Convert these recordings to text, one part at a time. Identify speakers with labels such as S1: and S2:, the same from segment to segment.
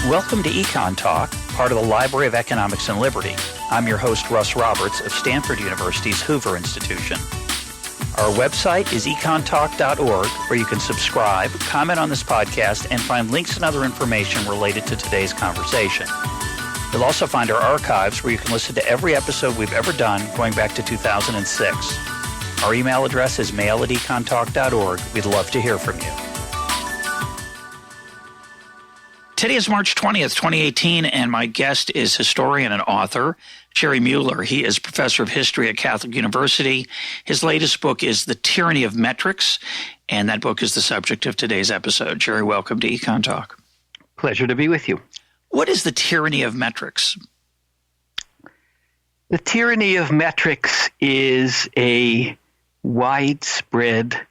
S1: Welcome to EconTalk, part of the Library of Economics and Liberty. I'm your host, Russ Roberts of Stanford University's Hoover Institution. Our website is econtalk.org, where you can subscribe, comment on this podcast, and find links and other information related to today's conversation. You'll also find our archives where you can listen to every episode we've ever done going back to 2006. Our email address is mail@econtalk.org. We'd love to hear from you. Today is March 20th, 2018, and my guest is historian and author Jerry Muller. He is professor of history at Catholic University. His latest book is The Tyranny of Metrics, and that book is the subject of today's episode. Jerry, welcome to EconTalk.
S2: Pleasure to be with you.
S1: What is the tyranny of metrics?
S2: The tyranny of metrics is a widespread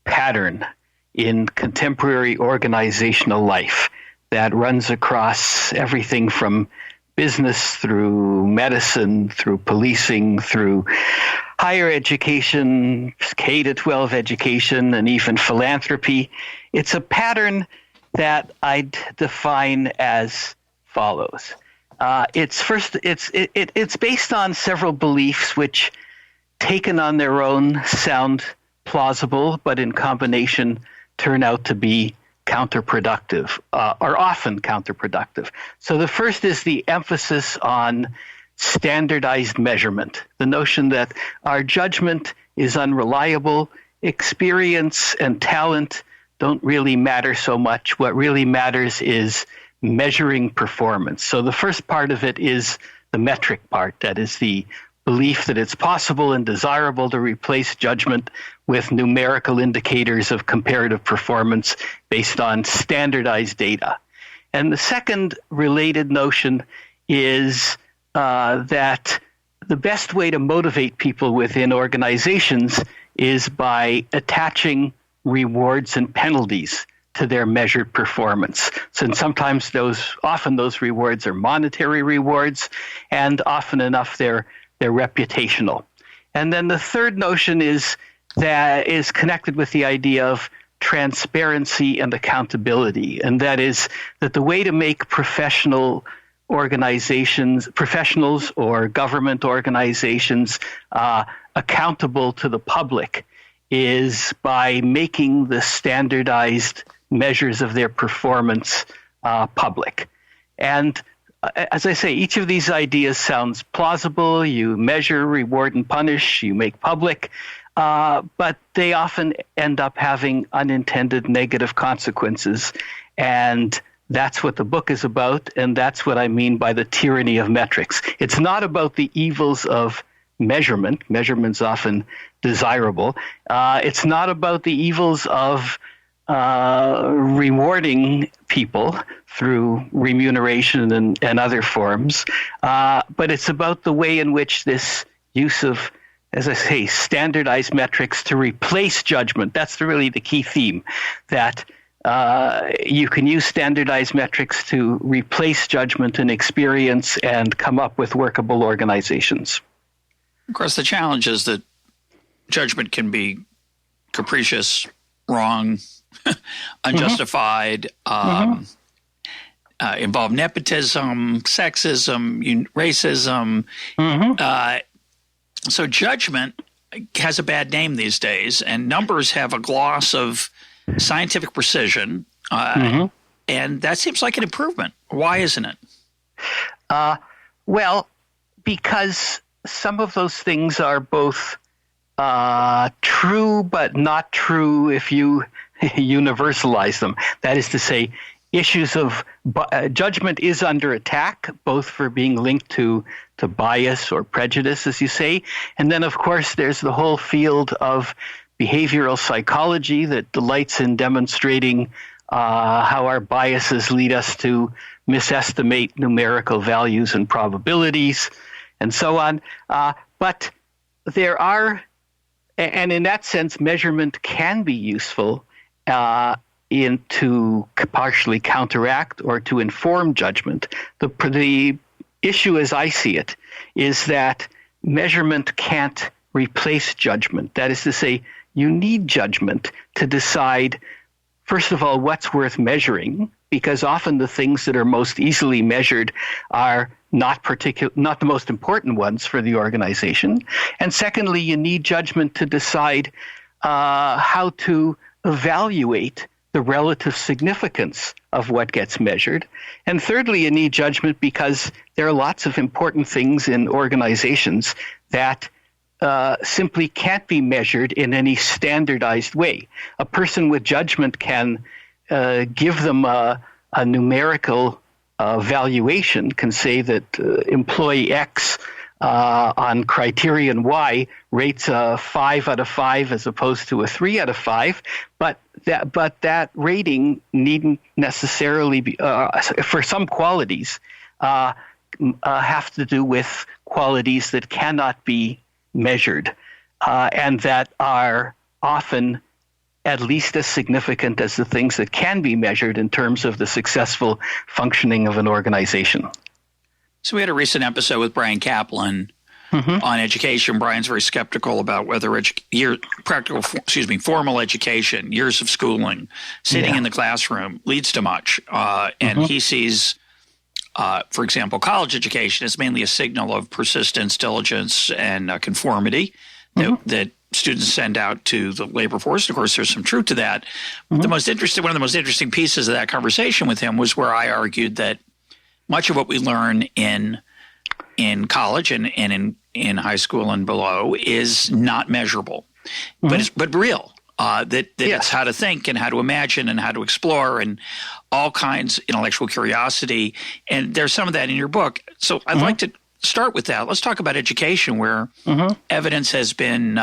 S2: pattern in contemporary organizational life that runs across everything from business through medicine, through policing, through higher education, K-12 education, and even philanthropy. It's a pattern that I'd define as follows. It's based on several beliefs which, taken on their own, sound plausible, but in combination turn out to be counterproductive, or often counterproductive. So the first is the emphasis on standardized measurement, the notion that our judgment is unreliable, experience and talent don't really matter so much. What really matters is measuring performance. So the first part of it is the metric part, that is the belief that it's possible and desirable to replace judgment with numerical indicators of comparative performance based on standardized data. And the second related notion is that the best way to motivate people within organizations is by attaching rewards and penalties to their measured performance. So sometimes often those rewards are monetary rewards, and often enough they're reputational. And then the third notion is connected with the idea of transparency and accountability. And that is that the way to make professionals or government organizations accountable to the public is by making the standardized measures of their performance public. And as I say, each of these ideas sounds plausible. You measure, reward, and punish. You make public. But they often end up having unintended negative consequences. And that's what the book is about. And that's what I mean by the tyranny of metrics. It's not about the evils of measurement. Measurement's often desirable. It's not about the evils of rewarding people through remuneration and other forms, but it's about the way in which this use of, as I say, standardized metrics to replace judgment. That's really the key theme, that you can use standardized metrics to replace judgment and experience and come up with workable organizations.
S1: Of course, the challenge is that judgment can be capricious, wrong, unjustified, involve nepotism, sexism, racism. So judgment has a bad name these days, and numbers have a gloss of scientific precision, and that seems like an improvement. Why isn't it?
S2: Well, because some of those things are both true but not true if you universalize them. That is to say, issues of judgment is under attack, both for being linked to bias or prejudice, as you say. And then, of course, there's the whole field of behavioral psychology that delights in demonstrating how our biases lead us to misestimate numerical values and probabilities and so on. But there are, and in that sense, measurement can be useful to partially counteract or to inform judgment. The issue, as I see it, is that measurement can't replace judgment. That is to say, you need judgment to decide, first of all, what's worth measuring, because often the things that are most easily measured are not the most important ones for the organization. And secondly, you need judgment to decide how to evaluate the relative significance of what gets measured. And thirdly, you need judgment because there are lots of important things in organizations that simply can't be measured in any standardized way. A person with judgment can give them a numerical valuation, can say that employee X on criterion Y rates a 5 out of 5 as opposed to a 3 out of 5, but that rating needn't necessarily be, for some qualities, have to do with qualities that cannot be measured and that are often at least as significant as the things that can be measured in terms of the successful functioning of an organization.
S1: So we had a recent episode with Brian Kaplan on education. Brian's very skeptical about whether formal education, years of schooling, sitting in the classroom leads to much. And he sees, for example, college education as mainly a signal of persistence, diligence, and conformity that students send out to the labor force. And of course, there's some truth to that. One of the most interesting pieces of that conversation with him was where I argued that much of what we learn in college and in high school and below is not measurable, but real. That it's how to think and how to imagine and how to explore and all kinds of intellectual curiosity. And there's some of that in your book. So I'd like to start with that. Let's talk about education, where evidence has been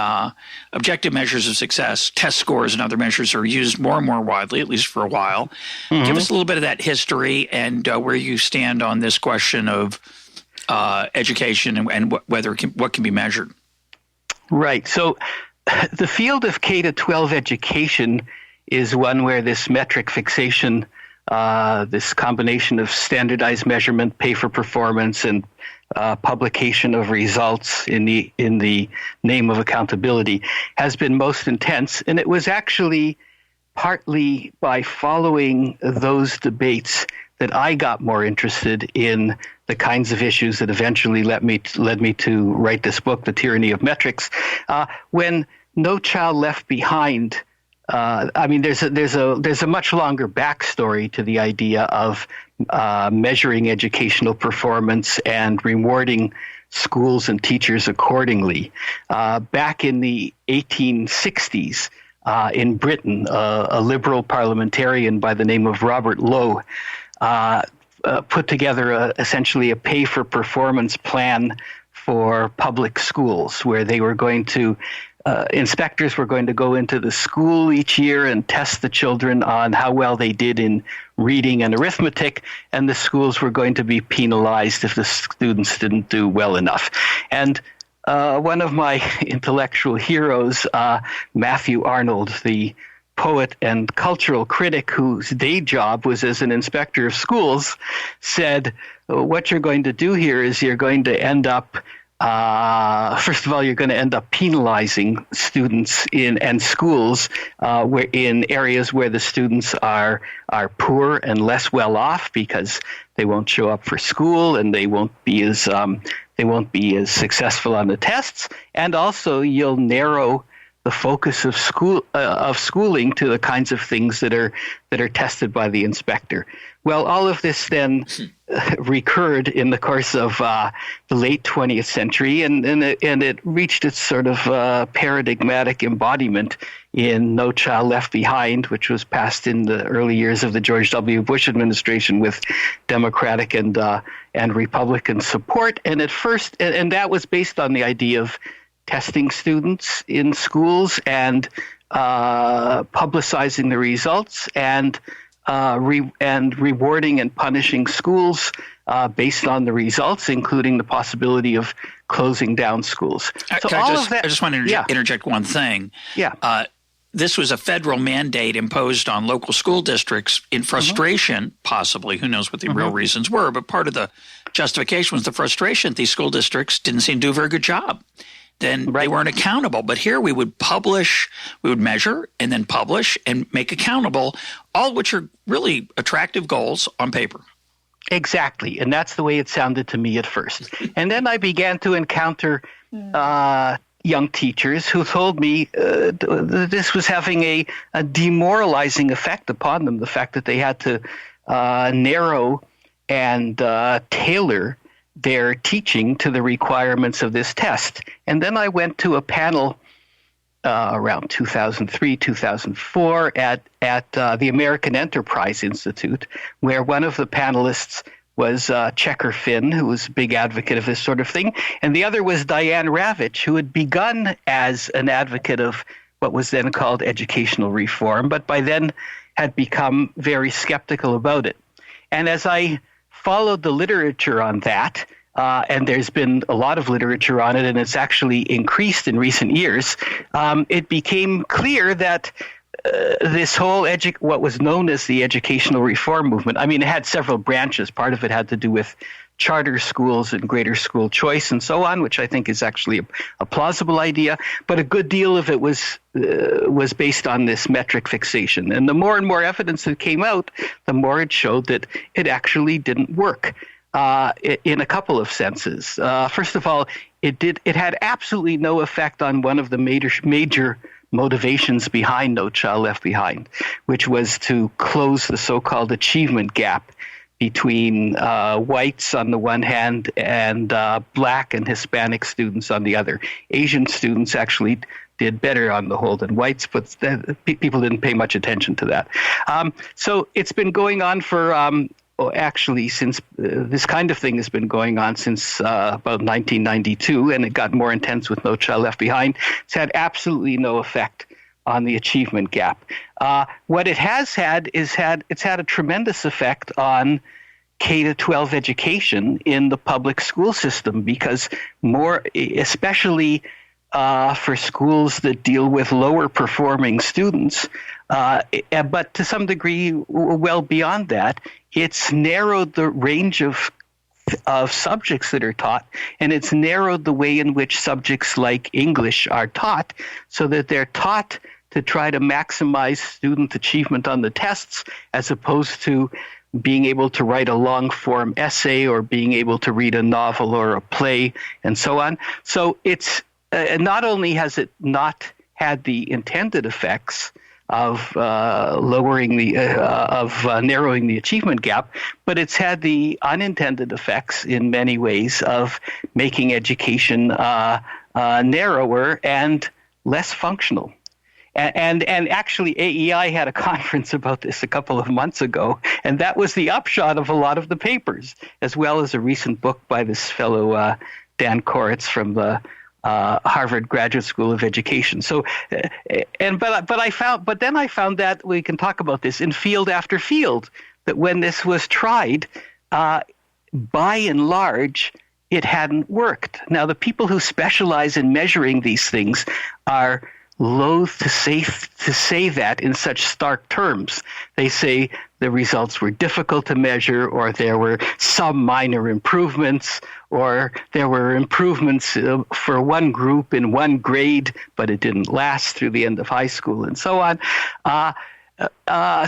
S1: objective measures of success, test scores and other measures are used more and more widely, at least for a while. Give us a little bit of that history and where you stand on this question of education and what can be measured.
S2: Right. So the field of K-12 education is one where this metric fixation, this combination of standardized measurement, pay for performance, and publication of results in the name of accountability has been most intense. And it was actually partly by following those debates that I got more interested in the kinds of issues that eventually led me to write this book, The Tyranny of Metrics. When No Child Left Behind, there's a much longer backstory to the idea of measuring educational performance and rewarding schools and teachers accordingly. Back in the 1860s, in Britain, a liberal parliamentarian by the name of Robert Lowe put together essentially a pay-for-performance plan for public schools, where they were going to inspectors were going to go into the school each year and test the children on how well they did in reading and arithmetic, and the schools were going to be penalized if the students didn't do well enough. And one of my intellectual heroes, Matthew Arnold, the poet and cultural critic whose day job was as an inspector of schools, said, what you're going to do here is you're going to end up first of all, you're going to end up penalizing students and schools where in areas where the students are poor and less well off, because they won't show up for school and they won't be as successful on the tests, and also you'll narrow the focus of schooling to the kinds of things that are tested by the inspector. Well, all of this then recurred in the course of the late 20th century, and it reached its sort of paradigmatic embodiment in No Child Left Behind, which was passed in the early years of the George W. Bush administration with Democratic and Republican support. And at first, and that was based on the idea of testing students in schools and publicizing the results and rewarding and punishing schools based on the results, including the possibility of closing down schools.
S1: I just want to interject one thing.
S2: Yeah.
S1: This was a federal mandate imposed on local school districts in frustration, possibly. Who knows what the real reasons were, but part of the justification was the frustration. These school districts didn't seem to do a very good job then they weren't accountable. But here we would publish, we would measure and then publish and make accountable, all which are really attractive goals on paper.
S2: Exactly. And that's the way it sounded to me at first. And then I began to encounter young teachers who told me this was having a demoralizing effect upon them, the fact that they had to narrow and tailor their teaching to the requirements of this test. And then I went to a panel around 2003, 2004 at the American Enterprise Institute, where one of the panelists was Checker Finn, who was a big advocate of this sort of thing, and the other was Diane Ravitch, who had begun as an advocate of what was then called educational reform, but by then had become very skeptical about it. And as I followed the literature on that, and there's been a lot of literature on it, and it's actually increased in recent years, it became clear that this whole what was known as the educational reform movement, I mean, it had several branches. Part of it had to do with charter schools and greater school choice and so on, which I think is actually a plausible idea. But a good deal of it was based on this metric fixation. And the more and more evidence that came out, the more it showed that it actually didn't work in a couple of senses. First of all, it had absolutely no effect on one of the major motivations behind No Child Left Behind, which was to close the so-called achievement gap between whites on the one hand and black and Hispanic students on the other. Asian students actually did better on the whole than whites, but people didn't pay much attention to that. So it's been going on for actually since this kind of thing has been going on since about 1992, and it got more intense with No Child Left Behind. It's had absolutely no effect on the achievement gap. What it has had is it's had a tremendous effect on K-12 education in the public school system, because more, especially for schools that deal with lower performing students, but to some degree, well beyond that, it's narrowed the range of subjects that are taught, and it's narrowed the way in which subjects like English are taught, so that they're taught to try to maximize student achievement on the tests, as opposed to being able to write a long-form essay or being able to read a novel or a play and so on. So it's not only has it not had the intended effects of narrowing the achievement gap, but it's had the unintended effects in many ways of making education narrower and less functional. And actually, AEI had a conference about this a couple of months ago, and that was the upshot of a lot of the papers, as well as a recent book by this fellow Dan Koretz from the Harvard Graduate School of Education. So, but then I found that we can talk about this in field after field, that when this was tried, by and large, it hadn't worked. Now, the people who specialize in measuring these things are loath to say that in such stark terms. They say the results were difficult to measure, or there were some minor improvements, or there were improvements for one group in one grade, but it didn't last through the end of high school, and so on.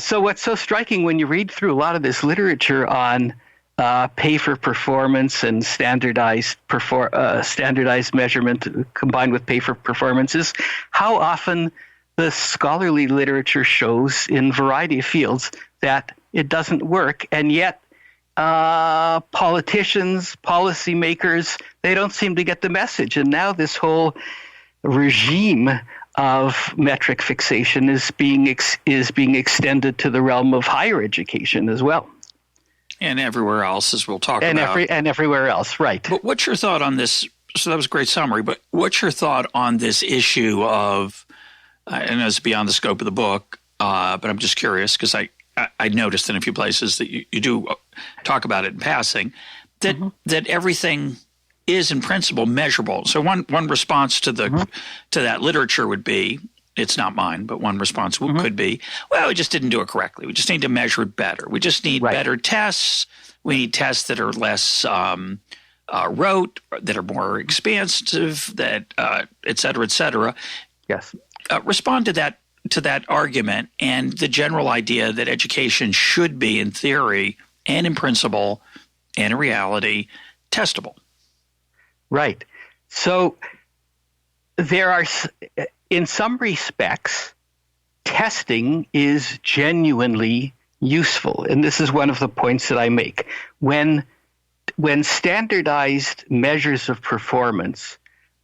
S2: So what's so striking when you read through a lot of this literature on pay for performance and standardized measurement combined with pay for performance is how often the scholarly literature shows in a variety of fields that it doesn't work, and yet politicians, policymakers, they don't seem to get the message. And now this whole regime of metric fixation is being extended to the realm of higher education as well.
S1: And everywhere else, as we'll talk about.
S2: And everywhere else, right.
S1: But what's your thought on this? So that was a great summary, but what's your thought on this issue of, I know it's beyond the scope of the book, but I'm just curious because I noticed in a few places that you do talk about it in passing, that that everything is in principle measurable. So one response to that literature would be, it's not mine, but one response could be, well, we just didn't do it correctly. We just need to measure it better. We just need better tests. We need tests that are less rote, that are more expansive, that et cetera, et cetera.
S2: Yes.
S1: Respond to that argument and the general idea that education should be, in theory and in principle and in reality, testable.
S2: Right. So there are, in some respects, testing is genuinely useful. And this is one of the points that I make. When standardized measures of performance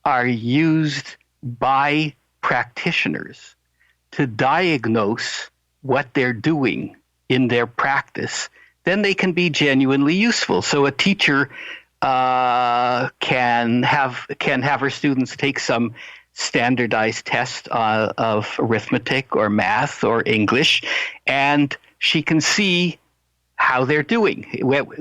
S2: are used by practitioners to diagnose what they're doing in their practice, then they can be genuinely useful. So a teacher can have her students take some standardized test of arithmetic or math or English, and she can see how they're doing.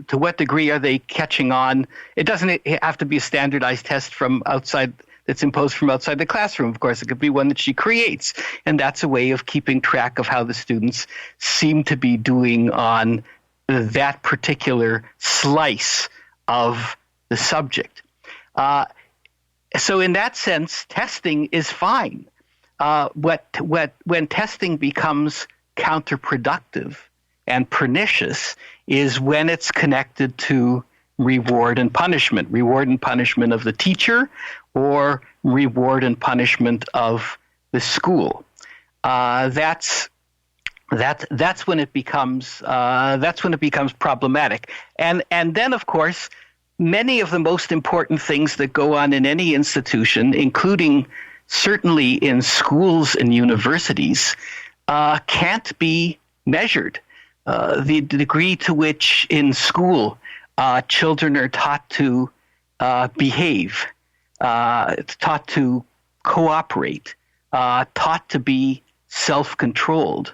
S2: To what degree are they catching on? It doesn't have to be a standardized test from outside that's imposed from outside the classroom. Of course, it could be one that she creates, and that's a way of keeping track of how the students seem to be doing on that particular slice of the subject. So in that sense, testing is fine. When testing becomes counterproductive and pernicious is when it's connected to reward and punishment of the teacher or reward and punishment of the school. That's when it becomes problematic. And then, of course, many of the most important things that go on in any institution, including certainly in schools and universities, can't be measured. The degree to which in school children are taught to behave, taught to cooperate, taught to be self-controlled.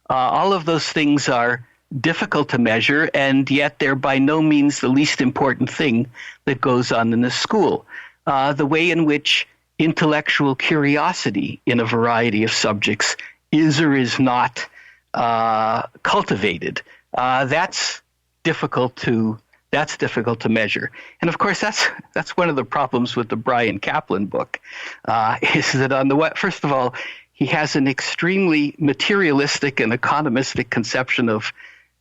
S2: All of those things are difficult to measure, and yet they're by no means the least important thing that goes on in the school. The way in which intellectual curiosity in a variety of subjects is or is not cultivated, that's difficult to measure. And of course, that's one of the problems with the Brian Kaplan book, is that first of all, he has an extremely materialistic and economistic conception of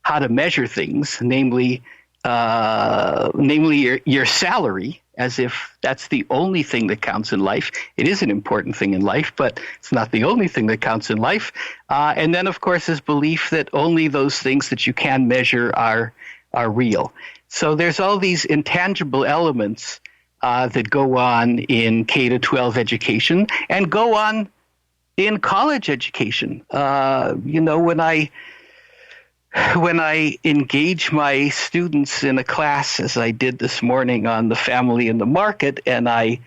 S2: how to measure things, namely your salary, as if that's the only thing that counts in life. It is an important thing in life, but it's not the only thing that counts in life. And then, of course, his belief that only those things that you can measure are real. So there's all these intangible elements that go on in K-12 education and go on in college education. When I engage my students in a class, as I did this morning on the family and the market, and I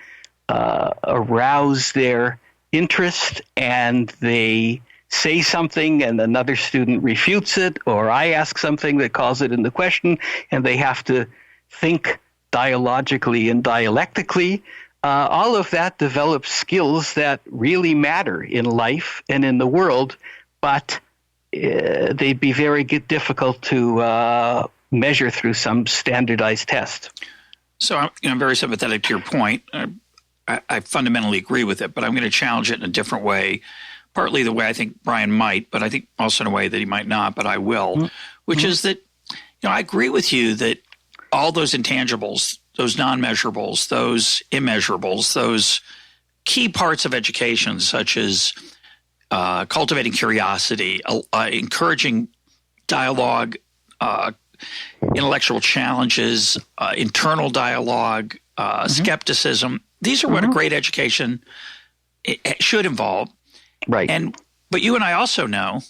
S2: arouse their interest and they say something and another student refutes it, or I ask something that calls it into question, and they have to think dialogically and dialectically, all of that develops skills that really matter in life and in the world, but they'd be very difficult to measure through some standardized test.
S1: So I'm very sympathetic to your point. I fundamentally agree with it, but I'm going to challenge it in a different way, partly the way I think Brian might, but I think also in a way that he might not, but I will, which is that, I agree with you that all those intangibles, those non-measurables, those immeasurables, those key parts of education, such as cultivating curiosity, encouraging dialogue, intellectual challenges, internal dialogue, skepticism. These are what a great education should involve.
S2: Right.
S1: But you and I also know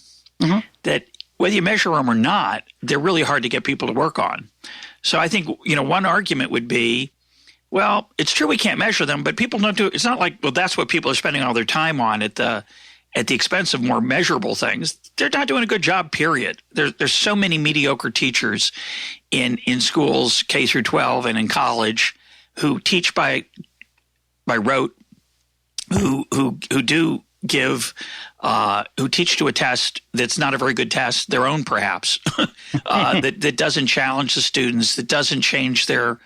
S1: that whether you measure them or not, they're really hard to get people to work on. So I think, one argument would be, well, it's true we can't measure them, but people don't do it. It's not like, well, that's what people are spending all their time on at the expense of more measurable things. They're not doing a good job, period. There's so many mediocre teachers in schools, K through 12 and in college, who teach by rote, who do give, who teach to a test that's not a very good test, their own perhaps, that doesn't challenge the students, that doesn't change their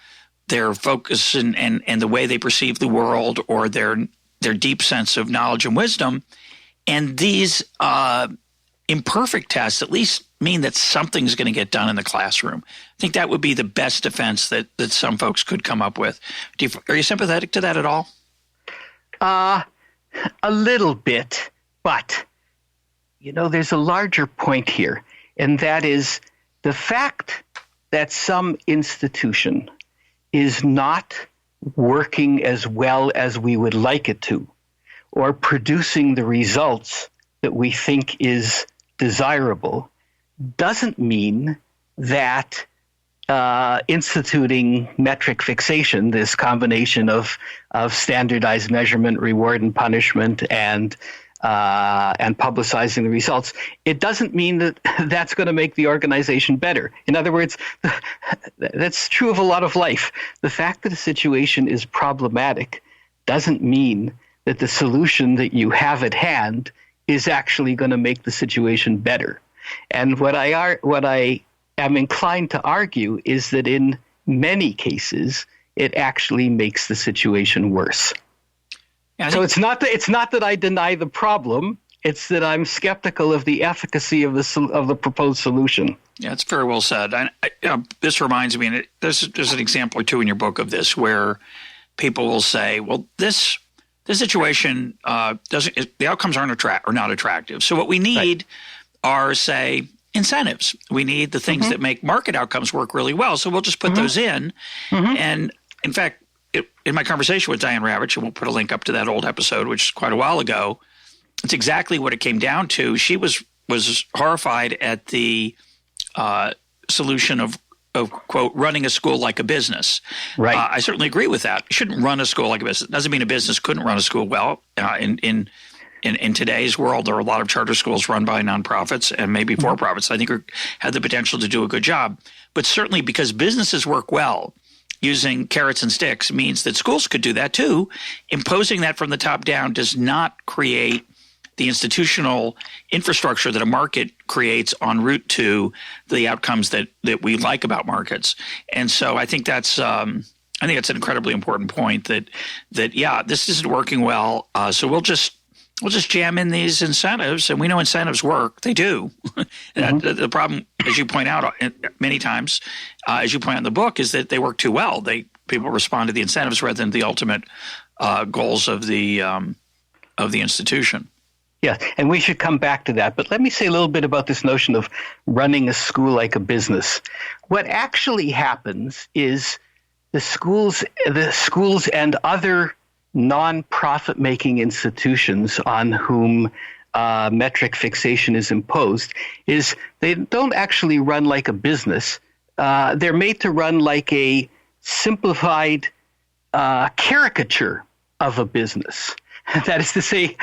S1: their focus and the way they perceive the world, or their deep sense of knowledge and wisdom. And these imperfect tests at least mean that something's going to get done in the classroom. I think that would be the best defense that some folks could come up with. Are you sympathetic to that at all?
S2: A little bit, but, there's a larger point here, and that is the fact that some institution is not working as well as we would like it to, or producing the results that we think is desirable, doesn't mean that instituting metric fixation, this combination of standardized measurement, reward and punishment, and publicizing the results, it doesn't mean that that's going to make the organization better. In other words, that's true of a lot of life. The fact that a situation is problematic doesn't mean that the solution that you have at hand is actually going to make the situation better. And what I am inclined to argue is that in many cases, it actually makes the situation worse. Yeah, so it's not that I deny the problem; it's that I'm skeptical of the efficacy of the proposed solution.
S1: Yeah, it's very well said. This reminds me, and there's an example or two in your book of this, where people will say, "Well, this situation the outcomes aren't not attractive. So what we need are, say, incentives. We need the things that make market outcomes work really well. So we'll just put those in." And in fact, in my conversation with Diane Ravitch, and we'll put a link up to that old episode, which is quite a while ago, it's exactly what it came down to. She was horrified at the solution of quote, running a school like a business. Right. I certainly agree with that. You shouldn't run a school like a business. It doesn't mean a business couldn't run a school well. In today's world, there are a lot of charter schools run by nonprofits and maybe for-profits. I think have the potential to do a good job. But certainly because businesses work well, using carrots and sticks means that schools could do that too. Imposing that from the top down does not create the institutional infrastructure that a market creates en route to the outcomes that we like about markets. And so I think that's an incredibly important point that this isn't working well. So we'll just jam in these incentives, and we know incentives work. They do. The problem, as you point out many times, as you point out in the book, is that they work too well. People respond to the incentives rather than the ultimate goals of the institution.
S2: Yeah, and we should come back to that. But let me say a little bit about this notion of running a school like a business. What actually happens is the schools and other non-profit-making institutions on whom metric fixation is imposed is they don't actually run like a business. They're made to run like a simplified caricature of a business. That is to say,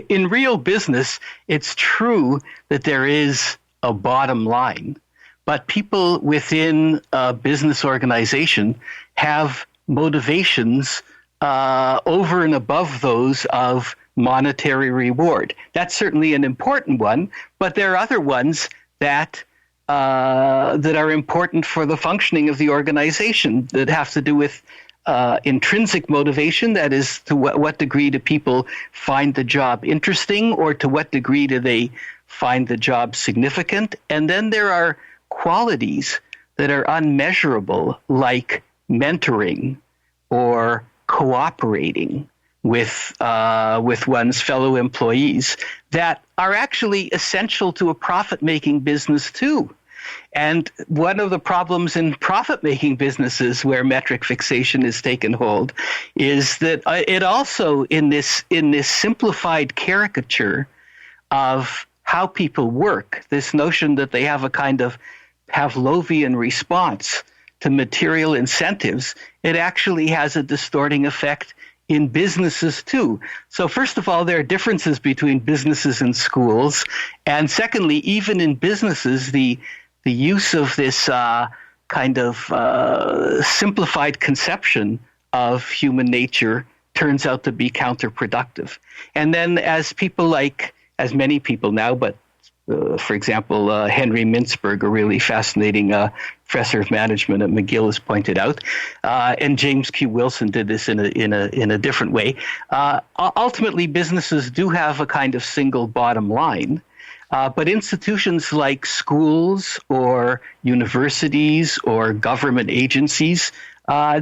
S2: in real business, it's true that there is a bottom line, but people within a business organization have motivations over and above those of monetary reward. That's certainly an important one, but there are other ones that are important for the functioning of the organization that have to do with intrinsic motivation. That is, to what degree do people find the job interesting, or to what degree do they find the job significant? And then there are qualities that are unmeasurable, like mentoring or cooperating with one's fellow employees, that are actually essential to a profit-making business too. And one of the problems in profit-making businesses where metric fixation has taken hold is that it also, in this simplified caricature of how people work, this notion that they have a kind of Pavlovian response to material incentives, it actually has a distorting effect in businesses too. So first of all, there are differences between businesses and schools. And secondly, even in businesses, the use of this kind of simplified conception of human nature turns out to be counterproductive. And then as many people now, but for example, Henry Mintzberg, a really fascinating professor of management at McGill has pointed out, and James Q. Wilson did this in a different way. Ultimately, businesses do have a kind of single bottom line, but institutions like schools or universities or government agencies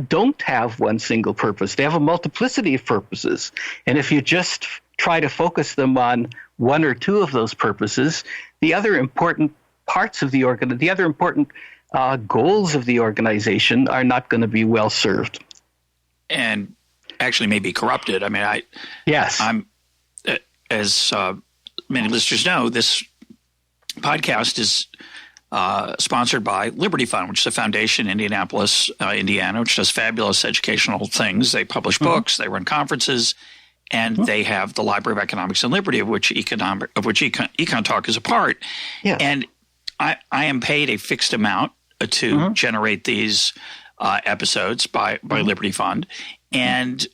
S2: don't have one single purpose. They have a multiplicity of purposes, and if you just try to focus them on one or two of those purposes, the other important parts of the the other important goals of the organization are not going to be well served,
S3: and actually may be corrupted. I mean, I'm as many listeners know, this podcast is sponsored by Liberty Fund, which is a foundation in Indianapolis, Indiana, which does fabulous educational things. They publish books, they run conferences, and they have the Library of Economics and Liberty, of which EconTalk is a part.
S2: Yes.
S3: And I am paid a fixed amount to generate these episodes by Liberty Fund. And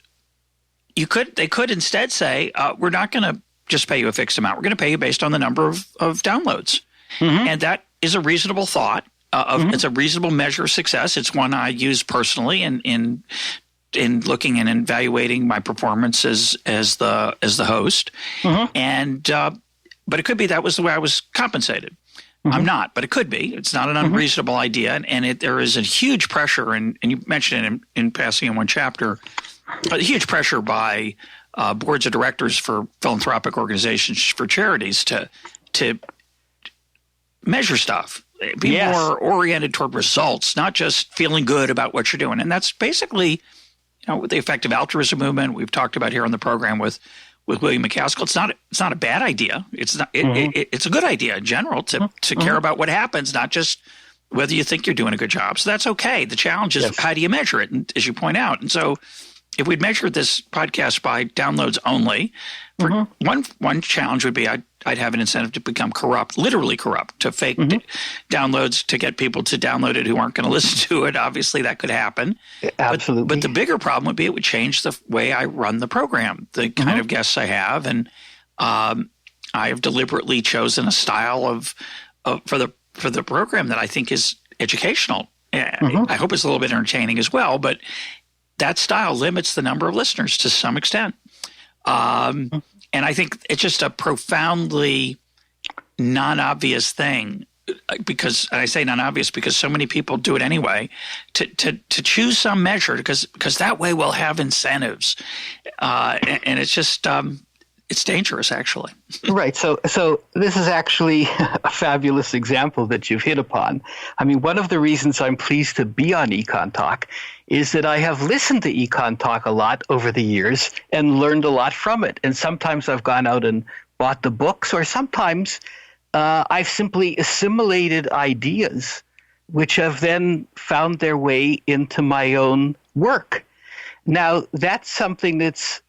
S3: they could instead say, we're not going to just pay you a fixed amount. We're going to pay you based on the number of downloads. And that is a reasonable thought. It's a reasonable measure of success. It's one I use personally in looking and evaluating my performance as the host. And but it could be that was the way I was compensated. I'm not, but it could be. It's not an unreasonable idea, and there is a huge pressure, and you mentioned it in passing in one chapter, a huge pressure by boards of directors for philanthropic organizations, for charities to measure stuff, be more oriented toward results, not just feeling good about what you're doing. And that's basically, with the effective altruism movement we've talked about here on the program with William McCaskill. It's not a bad idea. It's not. It's a good idea in general to care about what happens, not just whether you think you're doing a good job. So that's okay. The challenge is how do you measure it, and, as you point out. And so if we'd measured this podcast by downloads only, for one challenge would be I'd have an incentive to become corrupt, literally corrupt, to fake downloads to get people to download it who aren't going to listen to it. Obviously, that could happen.
S2: Absolutely.
S3: But the bigger problem would be it would change the way I run the program, the kind of guests I have. And I have deliberately chosen a style for the program that I think is educational. I hope it's a little bit entertaining as well, but that style limits the number of listeners to some extent. And I think it's just a profoundly non-obvious thing because, and I say non-obvious because so many people do it anyway, to choose some measure because that way we'll have incentives. And it's just, it's dangerous actually.
S2: Right. So this is actually a fabulous example that you've hit upon. I mean, one of the reasons I'm pleased to be on EconTalk is that I have listened to EconTalk a lot over the years and learned a lot from it. And sometimes I've gone out and bought the books, or sometimes I've simply assimilated ideas which have then found their way into my own work. Now, that's something that's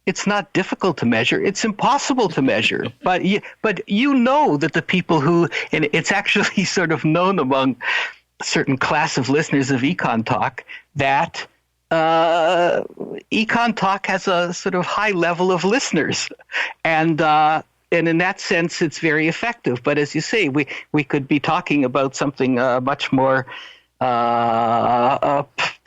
S2: it's not difficult to measure. It's impossible to measure. But you know that the people who, and it's actually sort of known among a certain class of listeners of EconTalk that EconTalk has a sort of high level of listeners. And in that sense, it's very effective. But as you say, we could be talking about something much more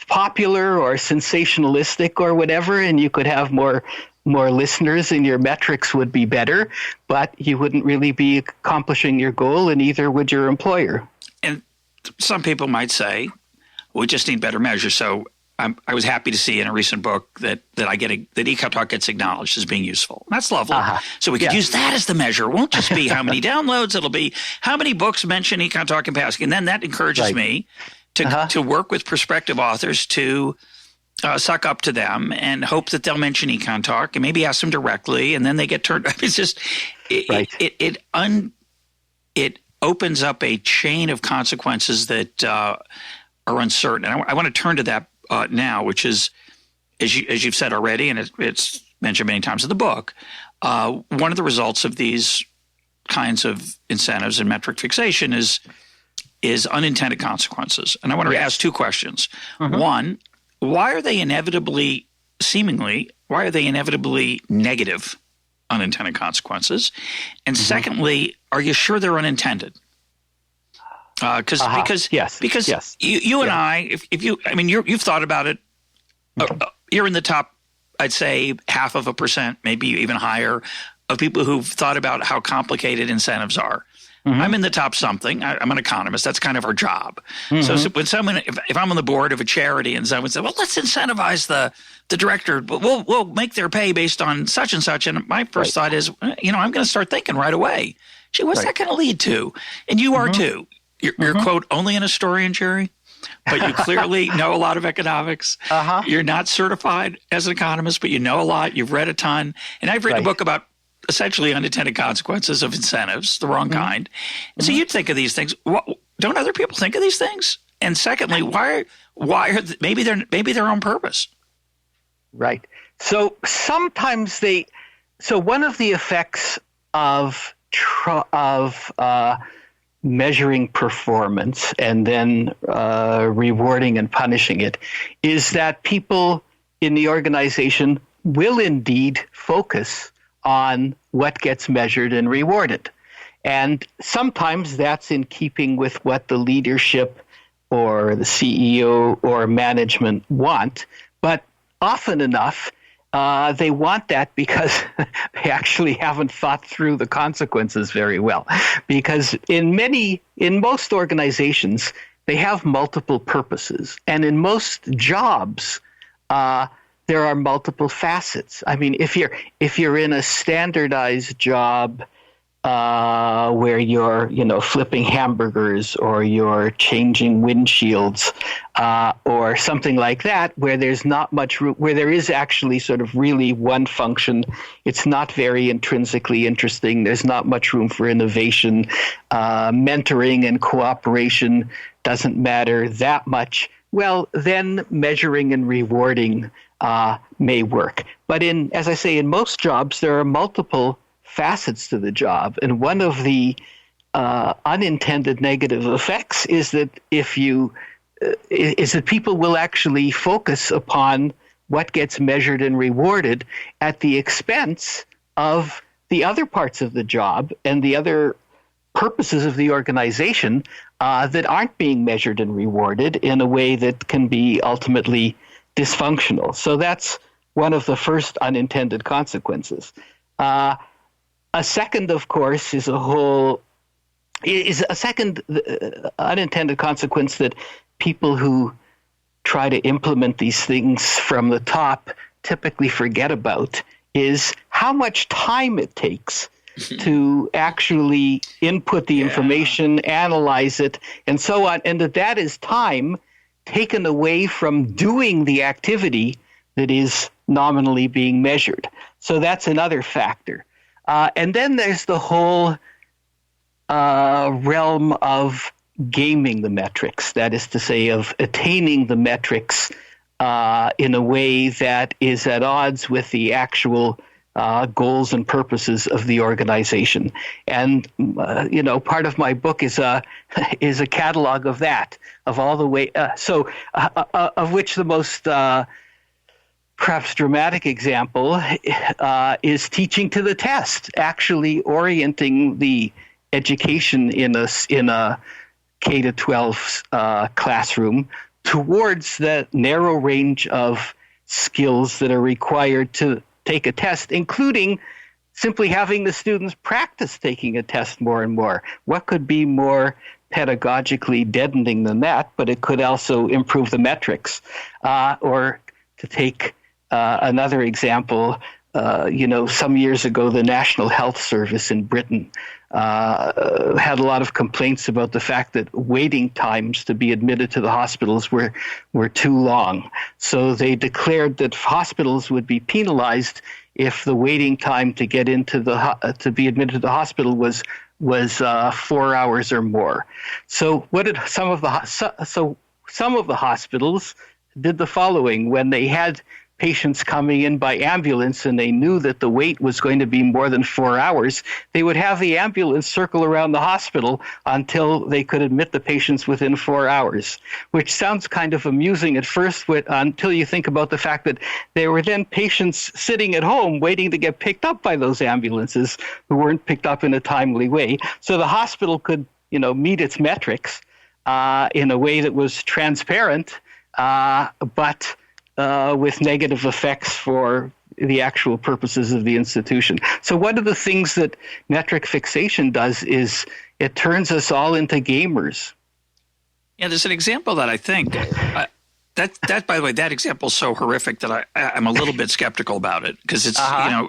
S2: popular or sensationalistic or whatever, and you could have more listeners and your metrics would be better, but you wouldn't really be accomplishing your goal, and neither would your employer.
S3: And some people might say, we just need better measures. So I was happy to see in a recent book that that EconTalk gets acknowledged as being usul. That's lovely. So we could use that as the measure. It won't just be how many downloads. It'll be how many books mention EconTalk in passing. And then that encourages me to work with prospective authors to suck up to them and hope that they'll mention EconTalk and maybe ask them directly, and then they get turned. It's just it opens up a chain of consequences that are uncertain. And I want to turn to that now, which is, as you've said already, and it's mentioned many times in the book, one of the results of these kinds of incentives and metric fixation is unintended consequences. And I want to ask two questions. One, why are they inevitably negative unintended consequences? And secondly, are you sure they're unintended? Because you and I, if you, I mean, you've thought about it. You're in the top, I'd say 0.5%, maybe even higher, of people who've thought about how complicated incentives are. Mm-hmm. I'm in the top something. I'm an economist. That's kind of our job. Mm-hmm. So when someone, if I'm on the board of a charity and someone said, well, let's incentivize the director, we'll make their pay based on such and such. And my first thought is, I'm going to start thinking right away, gee, what's that going to lead to? And you are too. You're quote, only an historian, Jerry, but you clearly know a lot of economics. You're not certified as an economist, but you know a lot. You've read a ton. And I've written a book about essentially unintended consequences of incentives, the wrong kind. So you'd think of these things. Don't other people think of these things? And secondly, why are maybe they're on purpose?
S2: Right. So sometimes so one of the effects of measuring performance and then rewarding and punishing it is that people in the organization will indeed focus on what gets measured and rewarded. And sometimes that's in keeping with what the leadership or the CEO or management want. But often enough, they want that because they actually haven't thought through the consequences very well. Because in most organizations, they have multiple purposes. And in most jobs, there are multiple facets. I mean, if you're in a standardized job where you're, flipping hamburgers or you're changing windshields or something like that, where there's not much room, where there is actually sort of really one function, it's not very intrinsically interesting. There's not much room for innovation. Mentoring and cooperation doesn't matter that much. Well, then measuring and rewarding may work. But as I say, in most jobs, there are multiple facets to the job. And one of the unintended negative effects is that people will actually focus upon what gets measured and rewarded at the expense of the other parts of the job and the other purposes of the organization that aren't being measured and rewarded in a way that can be ultimately dysfunctional. So that's one of the first unintended consequences. A second, of course, is a second unintended consequence that people who try to implement these things from the top typically forget about is how much time it takes to actually input the information, analyze it, and so on, and that is time taken away from doing the activity that is nominally being measured. So that's another factor. And then there's the whole realm of gaming the metrics, that is to say, of attaining the metrics in a way that is at odds with the actual goals and purposes of the organization. And part of my book is a catalog of that, of all the way. Of which the most perhaps dramatic example is teaching to the test, actually orienting the education in a K to 12 classroom towards the narrow range of skills that are required to take a test, including simply having the students practice taking a test more and more. What could be more pedagogically deadening than that? But it could also improve the metrics. Or to take another example, some years ago, the National Health Service in Britain had a lot of complaints about the fact that waiting times to be admitted to the hospitals were too long. So they declared that hospitals would be penalized if the waiting time to get into to be admitted to the hospital was 4 hours or more. So what did some of the hospitals did the following: when they had patients coming in by ambulance and they knew that the wait was going to be more than 4 hours, they would have the ambulance circle around the hospital until they could admit the patients within 4 hours, which sounds kind of amusing at first until you think about the fact that there were then patients sitting at home waiting to get picked up by those ambulances who weren't picked up in a timely way. So the hospital could meet its metrics in a way that was transparent, but with negative effects for the actual purposes of the institution. So one of the things that metric fixation does is it turns us all into gamers.
S3: Yeah, there's an example that I think that by the way, that example is so horrific that I'm a little bit skeptical about it, because it's I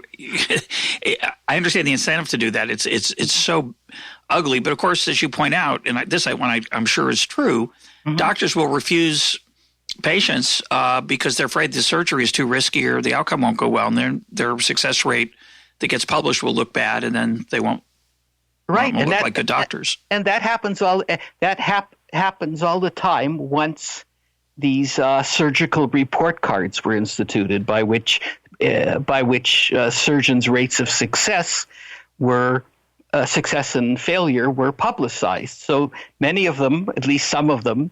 S3: understand the incentive to do that. It's so ugly, but of course, as you point out, and I'm sure is true, doctors will refuse patients because they're afraid the surgery is too risky or the outcome won't go well, and their success rate that gets published will look bad, and then they won't look like good doctors.
S2: And that happens happens all the time once these surgical report cards were instituted, by which surgeons' rates of success and failure were publicized. So many of them, at least some of them,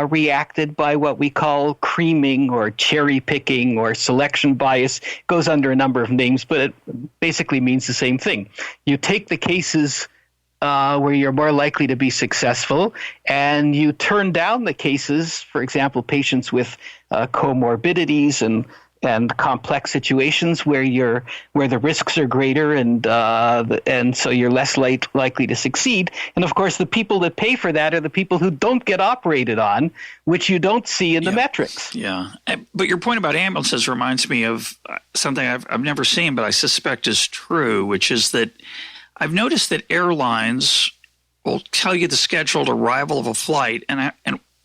S2: reacted by what we call creaming or cherry picking or selection bias. It goes under a number of names, but it basically means the same thing. You take the cases where you're more likely to be successful, and you turn down the cases, for example, patients with comorbidities and complex situations where the risks are greater, and so you're less likely to succeed. And of course, the people that pay for that are the people who don't get operated on, which you don't see in the metrics.
S3: Yeah, but your point about ambulances reminds me of something I've never seen, but I suspect is true, which is that I've noticed that airlines will tell you the scheduled arrival of a flight, and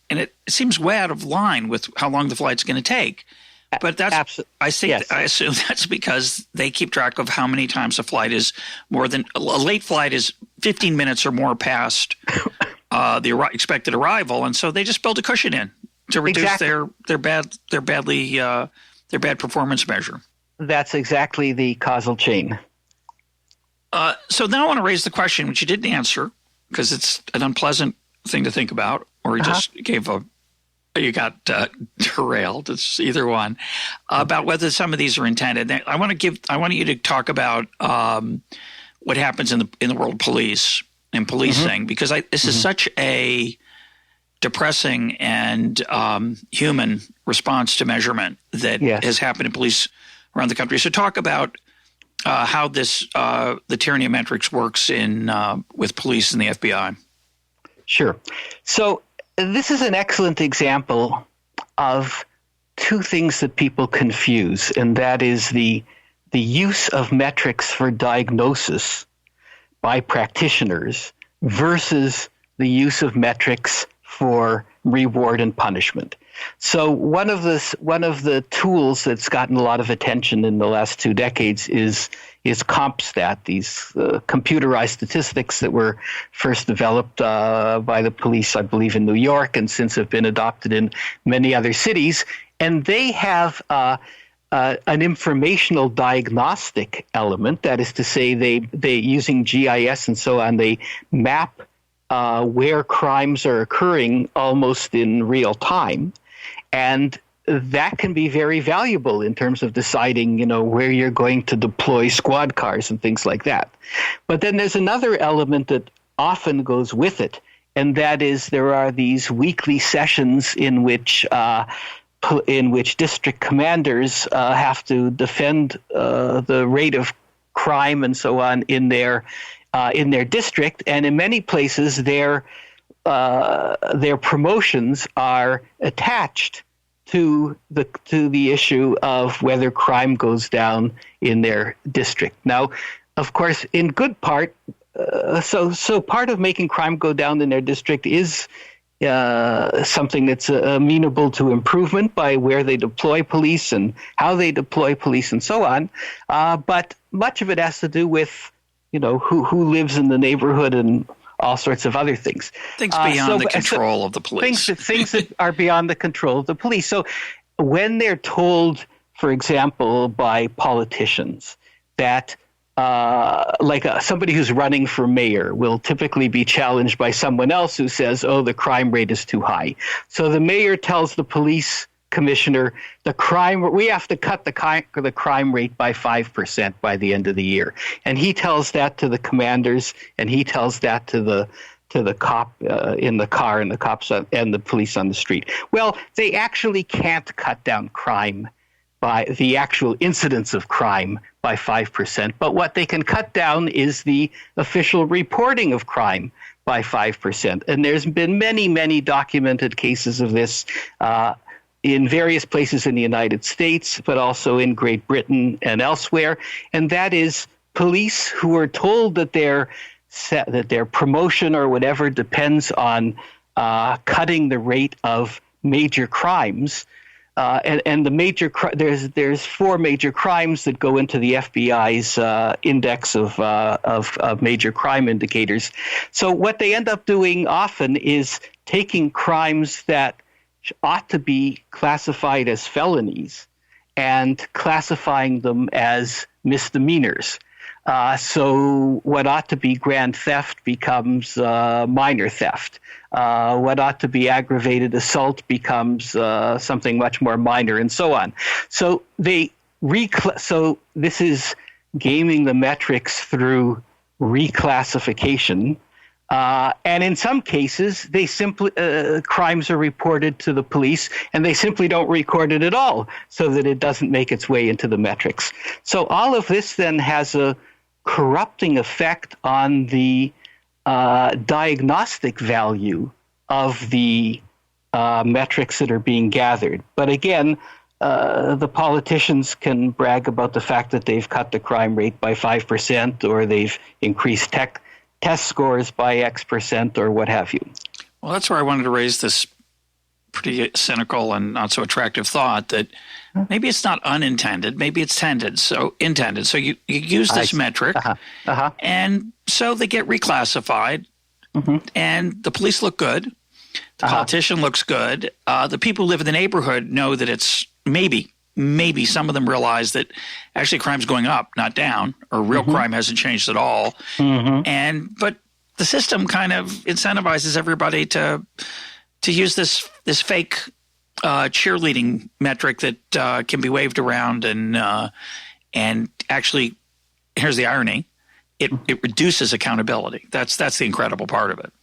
S3: it seems way out of line with how long the flight's going to take. But that's I assume that's because they keep track of how many times a flight is more than a late flight is 15 minutes or more past the expected arrival, and so they just build a cushion in to reduce their bad performance measure.
S2: That's exactly the causal chain.
S3: So now I want to raise the question, which you didn't answer because it's an unpleasant thing to think about, or you just you got derailed. It's either one. About whether some of these are intended. I want you to talk about what happens in the world of police and policing, because this is such a depressing and human response to measurement that has happened in police around the country. So talk about how this the tyranny of metrics works with police and the FBI.
S2: Sure. So this is an excellent example of two things that people confuse, and that is the use of metrics for diagnosis by practitioners versus the use of metrics for reward and punishment. So one of the tools that's gotten a lot of attention in the last 2 decades is CompStat, these computerized statistics that were first developed by the police, I believe, in New York, and since have been adopted in many other cities. And they have an informational diagnostic element. That is to say, they using GIS and so on, they map where crimes are occurring almost in real time. And that can be very valuable in terms of deciding, where you're going to deploy squad cars and things like that. But then there's another element that often goes with it, and that is there are these weekly sessions in which district commanders have to defend the rate of crime and so on in their district, and in many places their promotions are attached to the issue of whether crime goes down in their district. Now, of course, in good part, so part of making crime go down in their district is something that's amenable to improvement by where they deploy police and how they deploy police and so on. But much of it has to do with who lives in the neighborhood and all sorts of other things.
S3: Things beyond the control of the police.
S2: Things that are beyond the control of the police. So when they're told, for example, by politicians that somebody who's running for mayor will typically be challenged by someone else who says, oh, the crime rate is too high. So the mayor tells the police commissioner, we have to cut the crime rate by 5% by the end of the year. And he tells that to the commanders, and he tells that to to the cop in the car and the cops and the police on the street. Well, they actually can't cut down crime by the actual incidence of crime by 5%. But what they can cut down is the official reporting of crime by 5%. And there's been many, many documented cases of this in various places in the United States, but also in Great Britain and elsewhere. And that is police who are told that their promotion or whatever depends on cutting the rate of major crimes. And the major there's 4 major crimes that go into the FBI's index of major crime indicators. So what they end up doing often is taking crimes that ought to be classified as felonies and classifying them as misdemeanors. So what ought to be grand theft becomes minor theft. What ought to be aggravated assault becomes something much more minor, and so on. So so this is gaming the metrics through reclassification. And in some cases, they simply crimes are reported to the police, and they simply don't record it at all, so that it doesn't make its way into the metrics. So all of this then has a corrupting effect on the diagnostic value of the metrics that are being gathered. But again, the politicians can brag about the fact that they've cut the crime rate by 5%, or they've increased test scores by X% or what have you.
S3: Well, that's where I wanted to raise this pretty cynical and not so attractive thought that maybe it's not unintended, maybe it's intended. So you use this metric, and so they get reclassified, and the police look good, the politician looks good, the people who live in the neighborhood know that it's maybe some of them realize that actually crime's going up, not down, or real crime hasn't changed at all. But the system kind of incentivizes everybody to use this fake cheerleading metric that can be waved around, and actually, here's the irony: it reduces accountability. That's the incredible part of it.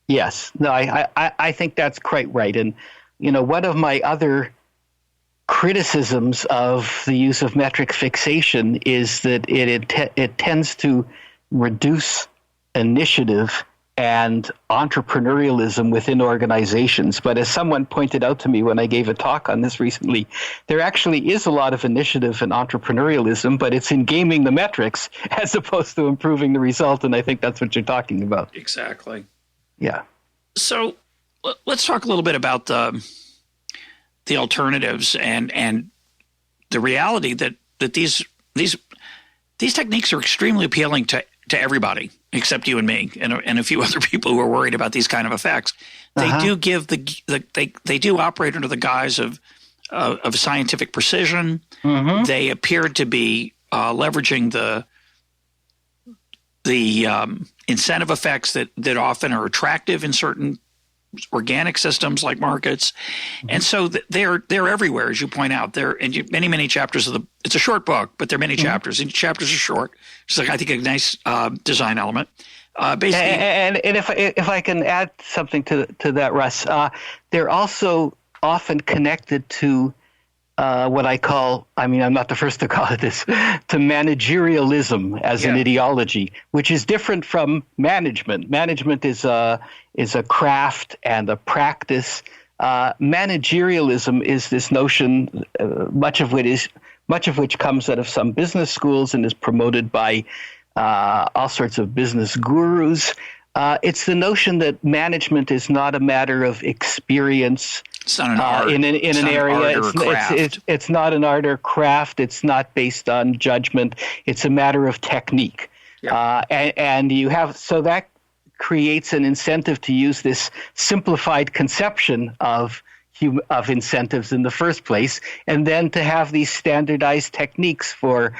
S2: Yes, no, I think that's quite right. And one of my other criticisms of the use of metric fixation is that it tends to reduce initiative and entrepreneurialism within organizations. But as someone pointed out to me when I gave a talk on this recently, there actually is a lot of initiative and entrepreneurialism, but it's in gaming the metrics as opposed to improving the result. And I think that's what you're talking about.
S3: Exactly.
S2: Yeah. So
S3: let's talk a little bit about the alternatives and the reality that these techniques are extremely appealing to everybody except you and me and a few other people who are worried about these kind of effects. They do give they do operate under the guise of scientific precision. They appear to be leveraging the incentive effects that often are attractive in certain organic systems like markets. And so they're everywhere, as you point out. They're in many chapters of it's a short book, but there are many chapters. Each chapters are short. It's like, I think, a nice design element. Basically,
S2: and if I can add something to that, Russ, they're also often connected to what I call, I'm not the first to call it this, to managerialism as an ideology, which is different from management. Management is a craft and a practice. Managerialism is this notion, much of which comes out of some business schools and is promoted by all sorts of business gurus. It's the notion that management is not a matter of experience.
S3: It's not an art.
S2: In an area. It's not an art or craft. It's not based on judgment. It's a matter of technique. And you have, so that creates an incentive to use this simplified conception of incentives in the first place, and then to have these standardized techniques for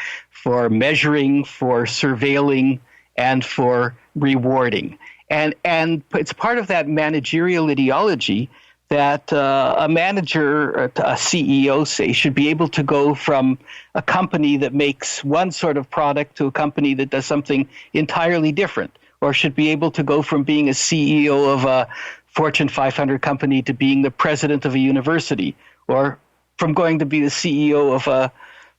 S2: measuring, for surveilling, and for rewarding. And it's part of that managerial ideology that a manager, a CEO, say, should be able to go from a company that makes one sort of product to a company that does something entirely different, or should be able to go from being a CEO of a Fortune 500 company to being the president of a university, or from going to be the CEO of a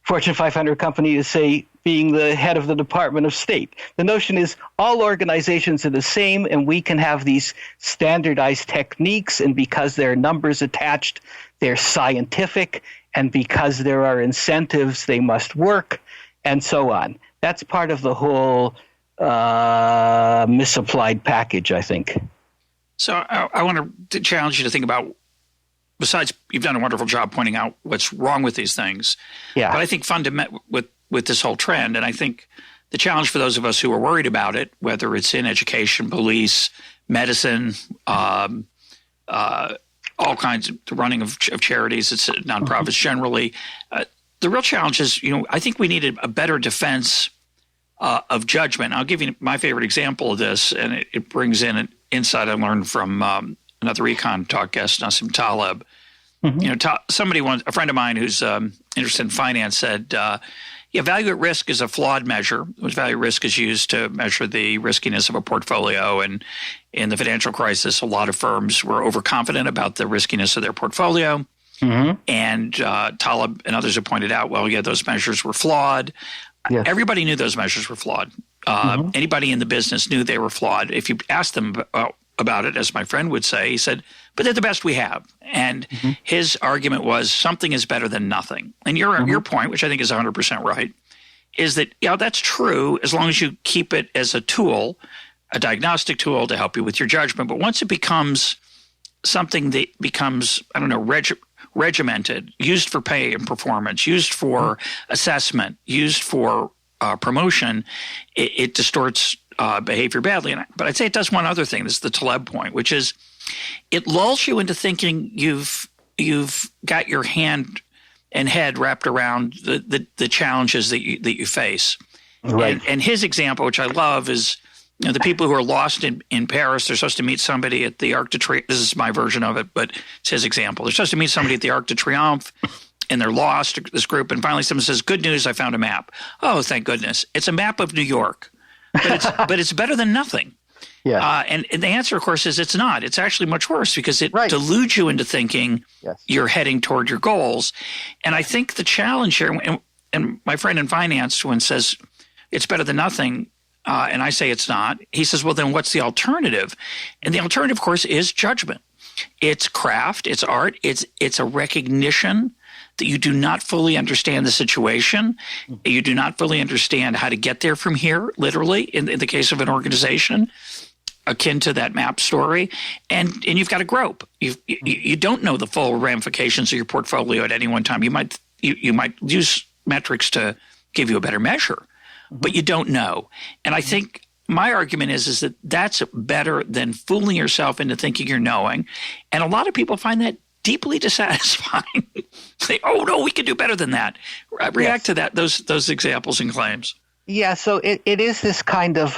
S2: Fortune 500 company to, say, being the head of the Department of State. The notion is all organizations are the same, and we can have these standardized techniques, and because there are numbers attached, they're scientific, and because there are incentives, they must work, and so on. That's part of the whole misapplied package, I think. So
S3: I want to challenge you to think about, besides you've done a wonderful job pointing out what's wrong with these things, but I think with this whole trend, and I think the challenge for those of us who are worried about it, whether it's in education, police, medicine, all kinds of the running of charities, it's nonprofits generally, the real challenge is, I think we need a better defense of judgment. I'll give you my favorite example of this, and it brings in an insight I learned from another EconTalk guest, Nassim Taleb. A friend of mine who's interested in finance said, value at risk is a flawed measure. Value at risk is used to measure the riskiness of a portfolio. And in the financial crisis, a lot of firms were overconfident about the riskiness of their portfolio. And Taleb and others have pointed out, those measures were flawed. Yes. Everybody knew those measures were flawed. Anybody in the business knew they were flawed. If you asked them about it, as my friend would say, he said, but they're the best we have. And his argument was something is better than nothing. And your point, which I think is 100% right, is that, that's true as long as you keep it as a tool, a diagnostic tool to help you with your judgment. But once it becomes something that becomes, regimented, used for pay and performance, used for assessment, used for promotion, it distorts behavior badly. But I'd say it does one other thing. This is the Taleb point, which is it lulls you into thinking you've got your hand and head wrapped around the challenges that you face. Right. And his example, which I love, is the people who are lost in Paris, they're supposed to meet somebody at the Arc de Triomphe. This is my version of it, but it's his example. They're supposed to meet somebody at the Arc de Triomphe, and they're lost, this group, and finally someone says, good news, I found a map. Oh, thank goodness. It's a map of New York, but it's better than nothing. Yeah. And the answer, of course, is it's not. It's actually much worse because it deludes you into thinking you're heading toward your goals. And I think the challenge here, and my friend in finance, when says it's better than nothing, and I say it's not, he says, well, then what's the alternative? And the alternative, of course, is judgment. It's craft, it's art, it's a recognition that you do not fully understand the situation. You do not fully understand how to get there from here, literally, in the case of an organization, akin to that map story. And you've got to grope. You don't know the full ramifications of your portfolio at any one time. You might use metrics to give you a better measure, but you don't know. And I think my argument is that that's better than fooling yourself into thinking you're knowing. And a lot of people find that deeply dissatisfying. Say, oh, no, we can do better than that. React to that, those examples and claims. Yeah, so it is this kind of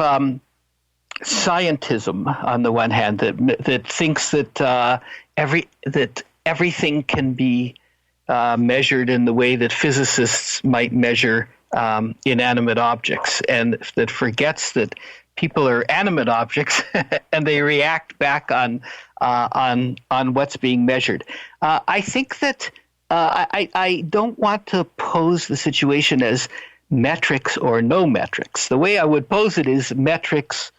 S3: scientism on the one hand that thinks that everything can be measured in the way that physicists might measure inanimate objects, and that forgets that people are animate objects and they react back on what's being measured. I think that I don't want to pose the situation as metrics or no metrics. The way I would pose it is metrics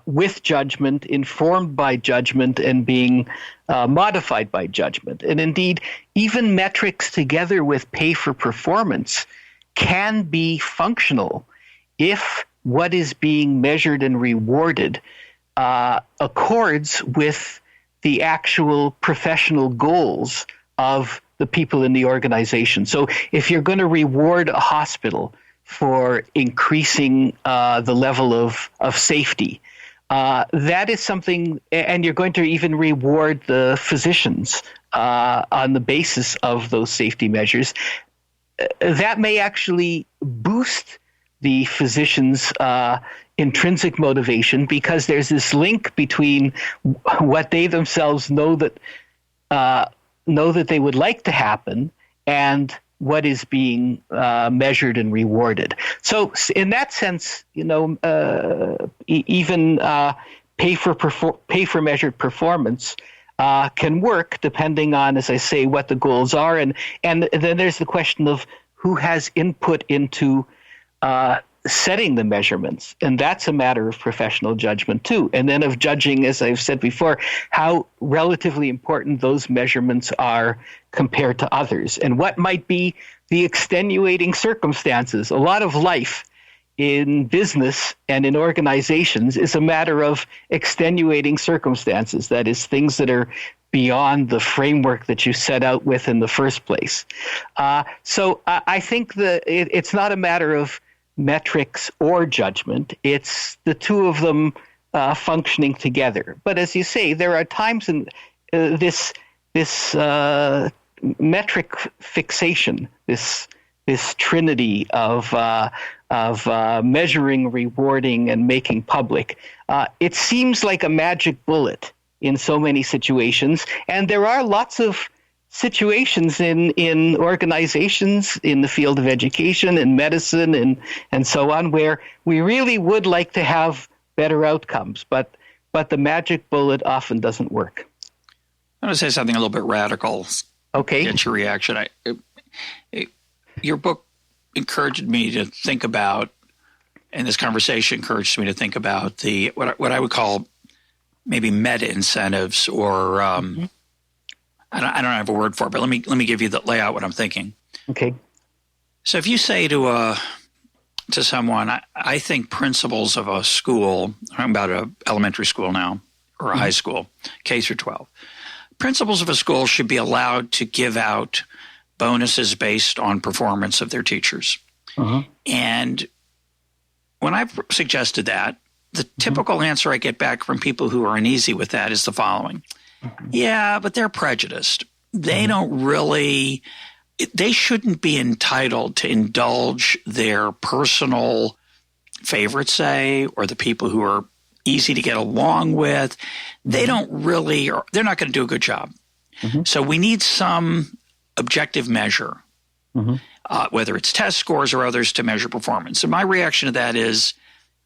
S3: with judgment, informed by judgment, and being modified by judgment. And indeed, even metrics together with pay for performance can be functional if what is being measured and rewarded accords with the actual professional goals of the people in the organization. So if you're going to reward a hospital for increasing the level of safety, that is something, and you're going to even reward the physicians on the basis of those safety measures, that may actually boost the physician's intrinsic motivation, because there's this link between what they themselves know that they would like to happen and
S2: what is being measured and rewarded. So in that sense, even pay for measured performance can work depending on, as I say, what the goals are. And then there's the question of who has input into setting the measurements. And that's a matter of professional judgment too. And then of judging, as I've said before, how relatively important those measurements are compared to others. And what might be the extenuating circumstances. A lot of life in business and in organizations is a matter of extenuating circumstances. That is, things that are beyond the framework that you set out with in the first place. So I think it's not a matter of metrics or judgment. It's the two of them functioning together. But as you say, there are times in this metric fixation, this trinity of measuring, rewarding, and making public. It seems like a magic bullet in so many situations, and there are lots of situations in organizations in the field of education and medicine and so on where we really would like to have better outcomes, but the magic bullet often doesn't work.
S3: I'm going to say something a little bit radical.
S2: Okay.
S3: Get your reaction. Your book encouraged me to think about, and this conversation encouraged me to think about what I would call maybe meta incentives, or I don't have a word for it, but let me give you the layout what I'm thinking.
S2: Okay.
S3: So if you say to someone, I think principals of a school, I'm about an elementary school now, or a high school, K through 12. Principals of a school should be allowed to give out bonuses based on performance of their teachers. And when I've suggested that, the typical answer I get back from people who are uneasy with that is the following. Yeah, but they're prejudiced. They don't really – they shouldn't be entitled to indulge their personal favorites, say, or the people who are easy to get along with. They don't really – they're not going to do a good job. So we need some objective measure, whether it's test scores or others, to measure performance. And my reaction to that is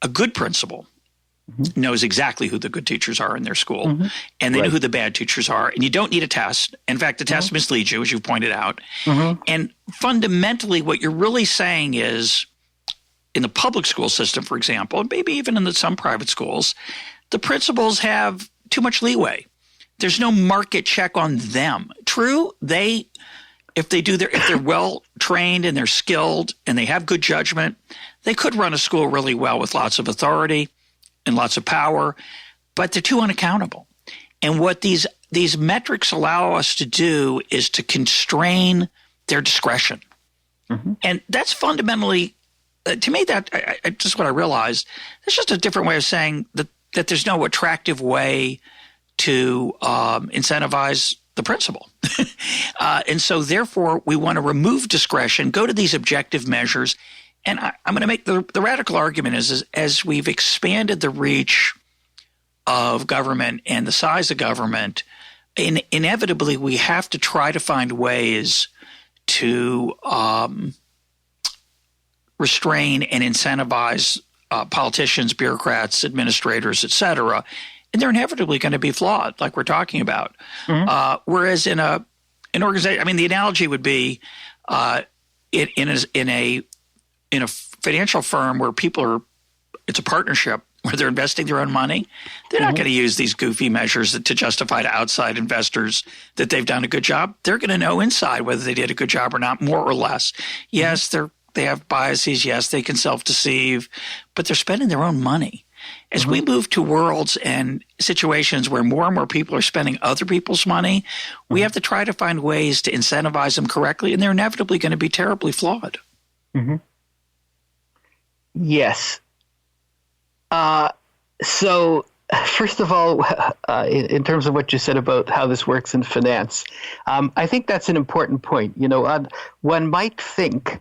S3: a good principal knows exactly who the good teachers are in their school, and they know who the bad teachers are, and you don't need a test. In fact, the test misleads you, as you pointed out. And fundamentally, what you're really saying is, in the public school system, for example, and maybe even in some private schools, the principals have too much leeway. There's no market check on them. True, if they're well trained and they're skilled and they have good judgment, they could run a school really well with lots of authority and lots of power, but they're too unaccountable. And what these metrics allow us to do is to constrain their discretion. And that's fundamentally, to me, that just what I realized, it's just a different way of saying that there's no attractive way to incentivize the principal. And so therefore, we want to remove discretion, go to these objective measures. And I'm going to make the radical argument is as we've expanded the reach of government and the size of government, inevitably we have to try to find ways to restrain and incentivize politicians, bureaucrats, administrators, et cetera. And they're inevitably going to be flawed, like we're talking about. Whereas in an organization, I mean, the analogy would be in a financial firm where it's a partnership where they're investing their own money, they're not going to use these goofy measures to justify to outside investors that they've done a good job. They're going to know inside whether they did a good job or not, more or less. Yes, they have biases. Yes, they can self-deceive, but they're spending their own money. As we move to worlds and situations where more and more people are spending other people's money, we have to try to find ways to incentivize them correctly, and they're inevitably going to be terribly flawed.
S2: Yes. So first of all, in terms of what you said about how this works in finance, I think that's an important point. One might think,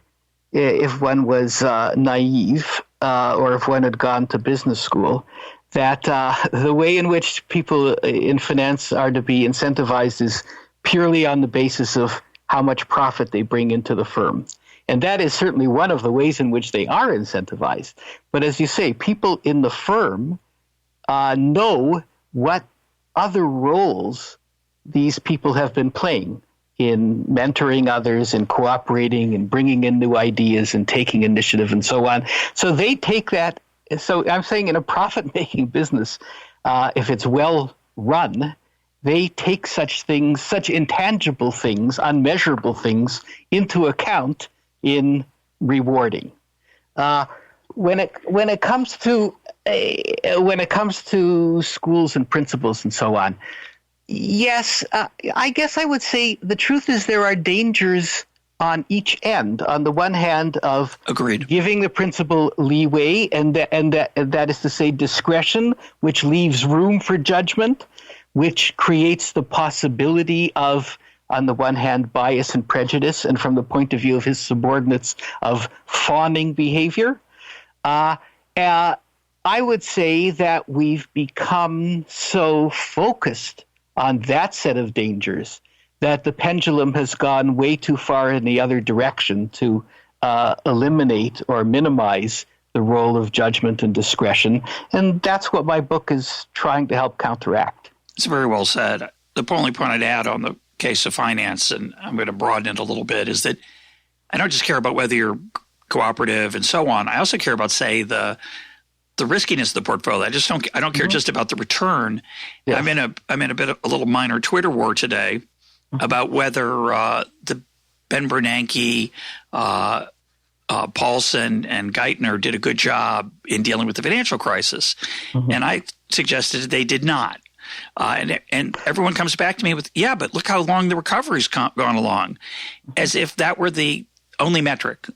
S2: if one was naive or if one had gone to business school, that the way in which people in finance are to be incentivized is purely on the basis of how much profit they bring into the firm. And that is certainly one of the ways in which they are incentivized. But as you say, people in the firm know what other roles these people have been playing in mentoring others and cooperating and bringing in new ideas and taking initiative and so on. So they take that. So I'm saying in a profit-making business, if it's well run, they take such things, such intangible things, unmeasurable things into account in rewarding. When it comes to schools and principals and so on, yes, I guess I would say the truth is there are dangers on each end. On the one hand, of
S3: Agreed.
S2: Giving the principal leeway, and that is to say discretion, which leaves room for judgment, which creates the possibility of, on the one hand, bias and prejudice, and from the point of view of his subordinates, of fawning behavior. I would say that we've become so focused on that set of dangers that the pendulum has gone way too far in the other direction to eliminate or minimize the role of judgment and discretion. And that's what my book is trying to help counteract.
S3: It's very well said. The only point I'd add on the case of finance, and I'm going to broaden it a little bit, is that I don't just care about whether you're cooperative and so on. I also care about, say, the riskiness of the portfolio. I don't care just about the return. Yes. I'm in a little minor Twitter war today about whether the Ben Bernanke, Paulson, and Geithner did a good job in dealing with the financial crisis, and I suggested they did not. And everyone comes back to me with, yeah, but look how long the recovery's gone along, as if that were the only metric.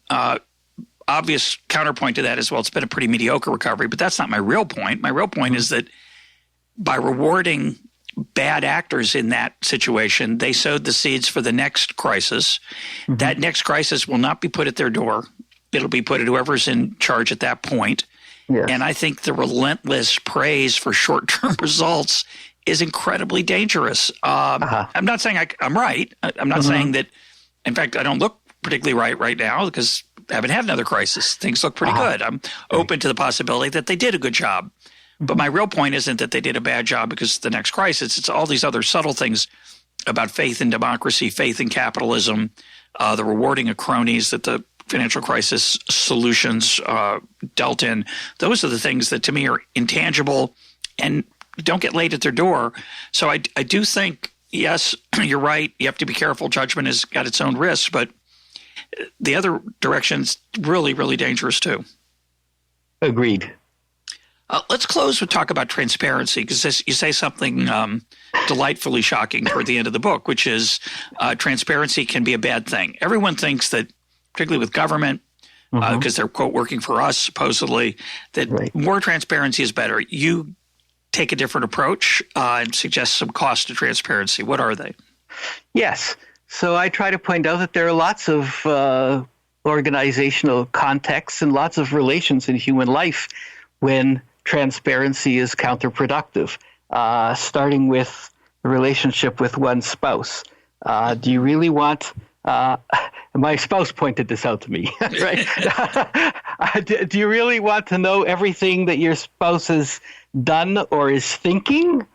S3: Obvious counterpoint to that is, well, it's been a pretty mediocre recovery, but that's not my real point. My real point is that by rewarding bad actors in that situation, they sowed the seeds for the next crisis. That next crisis will not be put at their door. It'll be put at whoever's in charge at that point. Yes. And I think the relentless praise for short-term results is incredibly dangerous. I'm not saying I'm right. I'm not saying that, in fact, I don't look particularly right now because I haven't had another crisis. Things look pretty good. I'm open to the possibility that they did a good job. But my real point isn't that they did a bad job because of the next crisis. It's all these other subtle things about faith in democracy, faith in capitalism, the rewarding of cronies that the financial crisis solutions dealt in. Those are the things that to me are intangible and don't get laid at their door. So I do think, yes, you're right. You have to be careful. Judgment has got its own risks, but the other direction's really, really dangerous too.
S2: Agreed.
S3: Let's close with talk about transparency, because you say something delightfully shocking toward the end of the book, which is transparency can be a bad thing. Everyone thinks that, particularly with government, because they're, quote, working for us, supposedly, that more transparency is better. You take a different approach and suggest some costs to transparency. What are they?
S2: Yes. So I try to point out that there are lots of organizational contexts and lots of relations in human life when transparency is counterproductive, starting with the relationship with one's spouse. Do you really want my spouse pointed this out to me, right? Do you really want to know everything that your spouse has done or is thinking?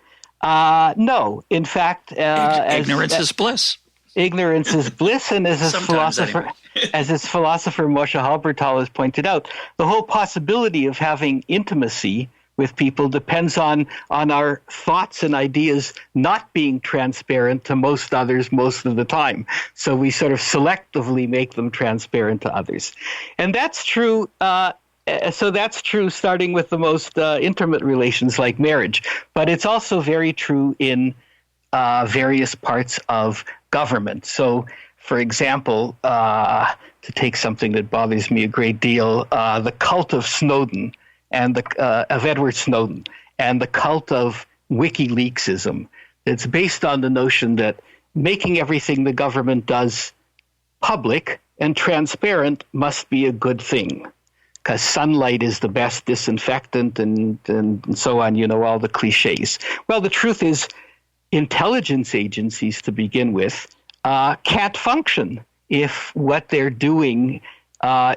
S2: No. In fact,
S3: ignorance is bliss.
S2: Ignorance is bliss, and as his philosopher Moshe Halbertal has pointed out, the whole possibility of having intimacy with people depends on our thoughts and ideas not being transparent to most others most of the time. So we sort of selectively make them transparent to others. And that's true. So that's true starting with the most intimate relations like marriage. But it's also very true in various parts of government. So, for example, to take something that bothers me a great deal, the cult of Snowden and of Edward Snowden and the cult of WikiLeaksism. It's based on the notion that making everything the government does public and transparent must be a good thing, because sunlight is the best disinfectant and so on, all the cliches. Well, the truth is, intelligence agencies, to begin with, can't function if what they're doing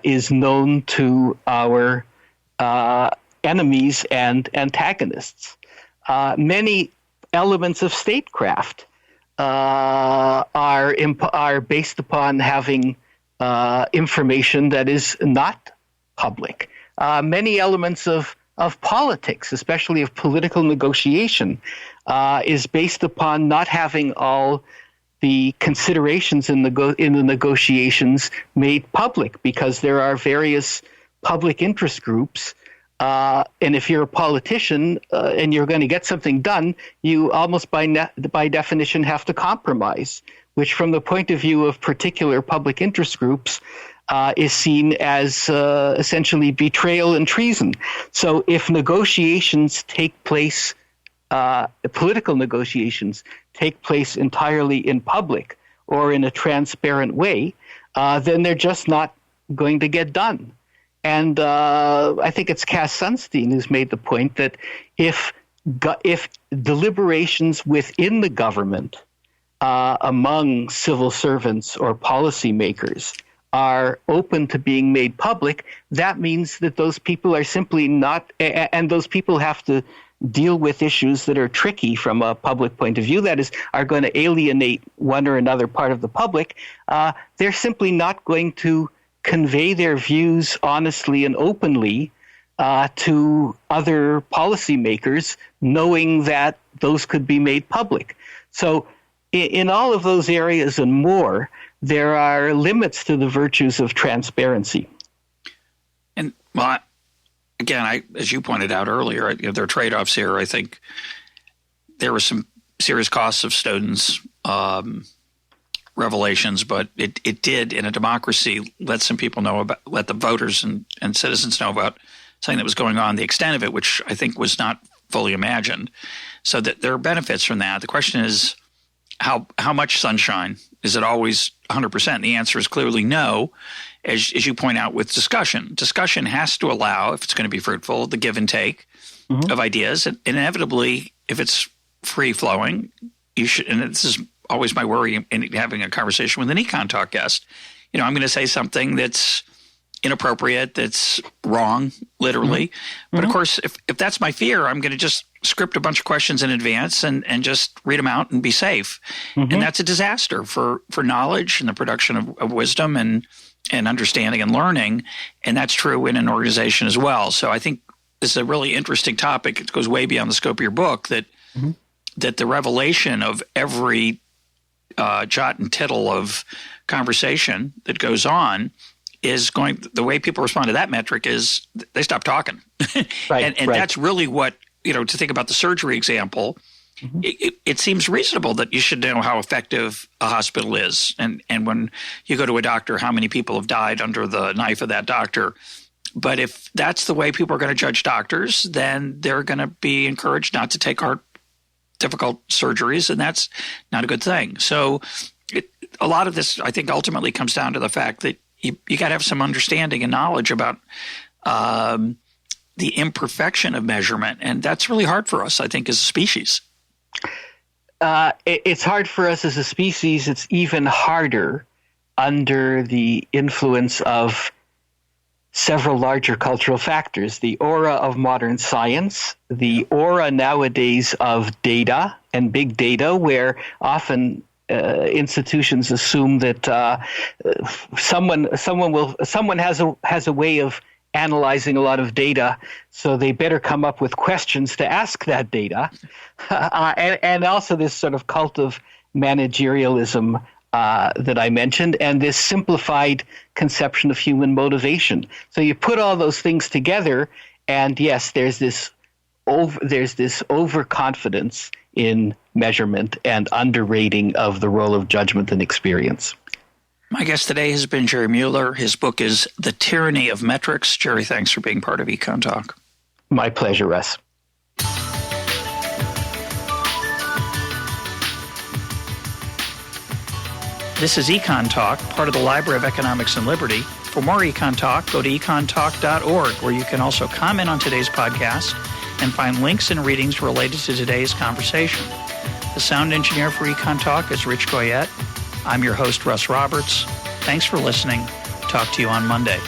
S2: is known to our enemies and antagonists. Many elements of statecraft are based upon having information that is not public. Many elements of politics, especially of political negotiation, is based upon not having all the considerations in the negotiations made public, because there are various public interest groups. And if you're a politician and you're going to get something done, you almost by definition have to compromise, which from the point of view of particular public interest groups is seen as essentially betrayal and treason. So if negotiations take place, political negotiations take place entirely in public or in a transparent way, then they're just not going to get done. And I think it's Cass Sunstein who's made the point that if deliberations within the government among civil servants or policymakers are open to being made public, that means that those people are simply not, and those people have to deal with issues that are tricky from a public point of view, that is, are going to alienate one or another part of the public. They're simply not going to convey their views honestly and openly to other policymakers, knowing that those could be made public. So in all of those areas and more, there are limits to the virtues of transparency.
S3: And well, again, as you pointed out earlier, there are trade-offs here. I think there were some serious costs of Snowden's revelations, but it did, in a democracy, let some people know about, let the voters and citizens know about something that was going on, the extent of it, which I think was not fully imagined. So that there are benefits from that. The question is, how much sunshine? Is it always 100%? The answer is clearly no, as you point out with discussion. Discussion has to allow, if it's going to be fruitful, the give and take of ideas. And inevitably, if it's free-flowing, you should, and this is always my worry in having a conversation with an EconTalk guest, I'm going to say something that's inappropriate, that's wrong, literally. But of course, if that's my fear, I'm going to just script a bunch of questions in advance and just read them out and be safe. And that's a disaster for knowledge and the production of wisdom and understanding and learning. And that's true in an organization as well. So I think this is a really interesting topic. It goes way beyond the scope of your book, that the revelation of every jot and tittle of conversation that goes on is going – the way people respond to that metric is they stop talking. And that's really what – to think about the surgery example, it seems reasonable that you should know how effective a hospital is. And when you go to a doctor, how many people have died under the knife of that doctor. But if that's the way people are going to judge doctors, then they're going to be encouraged not to take difficult surgeries, and that's not a good thing. So a lot of this, I think, ultimately comes down to the fact that you got to have some understanding and knowledge about the imperfection of measurement, and that's really hard for us, I think, as a species.
S2: It's hard for us as a species. It's even harder under the influence of several larger cultural factors: the aura of modern science, the aura nowadays of data and big data, where often institutions assume that someone has a way of analyzing a lot of data, so they better come up with questions to ask that data, and also this sort of cult of managerialism that I mentioned, and this simplified conception of human motivation. So you put all those things together, and yes, there's this overconfidence in measurement and underrating of the role of judgment and experience.
S3: My guest today has been Jerry Muller. His book is The Tyranny of Metrics. Jerry, thanks for being part of EconTalk.
S2: My pleasure, Russ.
S1: This is EconTalk, part of the Library of Economics and Liberty. For more EconTalk, go to econtalk.org, where you can also comment on today's podcast and find links and readings related to today's conversation. The sound engineer for EconTalk is Rich Goyette. I'm your host, Russ Roberts. Thanks for listening. Talk to you on Monday.